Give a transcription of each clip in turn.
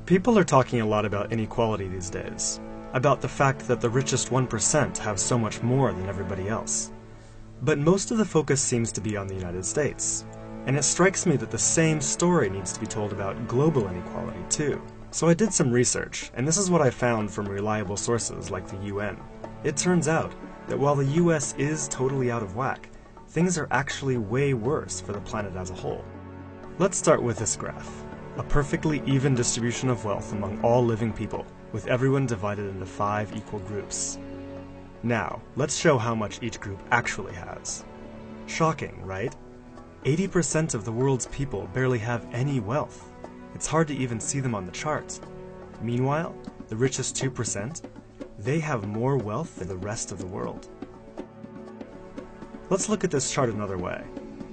People are talking a lot about inequality these days, about the fact that the richest 1% have so much more than everybody else. But most of the focus seems to be on the United States, and it strikes me that the same story needs to be told about global inequality too. So I did some research, and this is what I found from reliable sources like the UN. It turns out that while the US is totally out of whack, things are actually way worse for the planet as a whole. Let's start with this graph. A perfectly even distribution of wealth among all living people, with everyone divided into 5 equal groups. Now, let's show how much each group actually has. Shocking, right? 80% of the world's people barely have any wealth. It's hard to even see them on the chart. Meanwhile, the richest 2%, they have more wealth than the rest of the world. Let's look at this chart another way.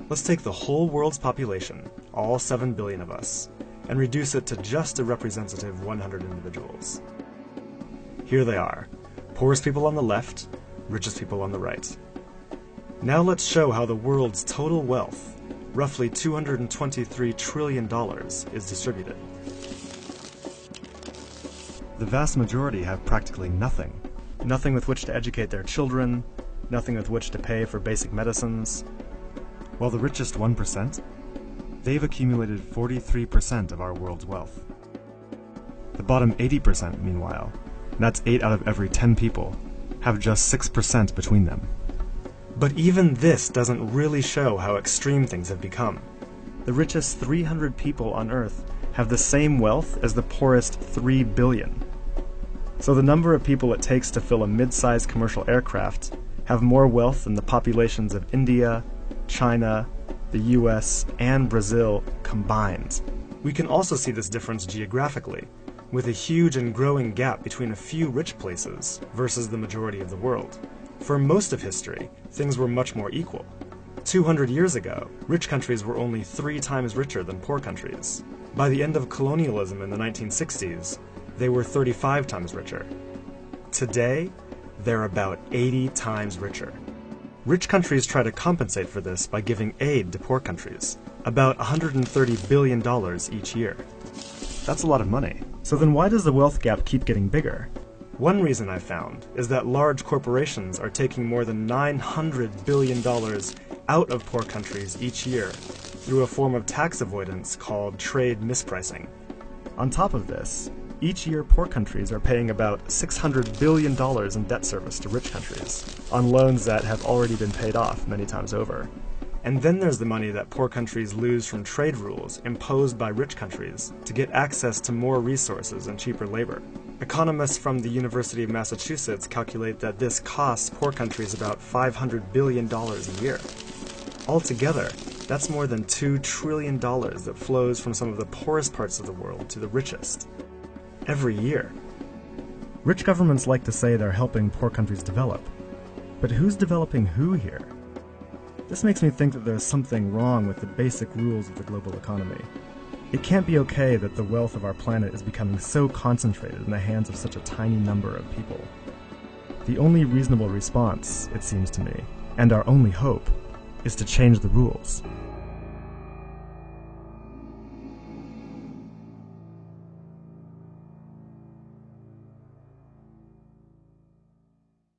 Let's take the whole world's population, all 7 billion of us, and reduce it to just a representative 100 individuals. Here they are, poorest people on the left, richest people on the right. Now let's show how the world's total wealth, roughly $223 trillion, is distributed. The vast majority have practically nothing. Nothing with which to educate their children, nothing with which to pay for basic medicines. While the richest 1%, they've accumulated 43% of our world's wealth. The bottom 80%, meanwhile, and that's 8 out of every 10 people, have just 6% between them. But even this doesn't really show how extreme things have become. The richest 300 people on Earth have the same wealth as the poorest 3 billion. So the number of people it takes to fill a mid-sized commercial aircraft have more wealth than the populations of India, China, the US, and Brazil combined. We can also see this difference geographically, with a huge and growing gap between a few rich places versus the majority of the world. For most of history, things were much more equal. 200 years ago, rich countries were only 3 times richer than poor countries. By the end of colonialism in the 1960s, they were 35 times richer. Today, they're about 80 times richer. Rich countries try to compensate for this by giving aid to poor countries, about $130 billion each year. That's a lot of money. So then why does the wealth gap keep getting bigger? One reason I found is that large corporations are taking more than $900 billion out of poor countries each year through a form of tax avoidance called trade mispricing. On top of this, each year poor countries are paying about $600 billion in debt service to rich countries, on loans that have already been paid off many times over. And then there's the money that poor countries lose from trade rules imposed by rich countries to get access to more resources and cheaper labor. Economists from the University of Massachusetts calculate that this costs poor countries about $500 billion a year. Altogether, that's more than $2 trillion that flows from some of the poorest parts of the world to the richest. Every year. Rich governments like to say they're helping poor countries develop. But who's developing who here? This makes me think that there's something wrong with the basic rules of the global economy. It can't be okay that the wealth of our planet is becoming so concentrated in the hands of such a tiny number of people. The only reasonable response, it seems to me, and our only hope, is to change the rules.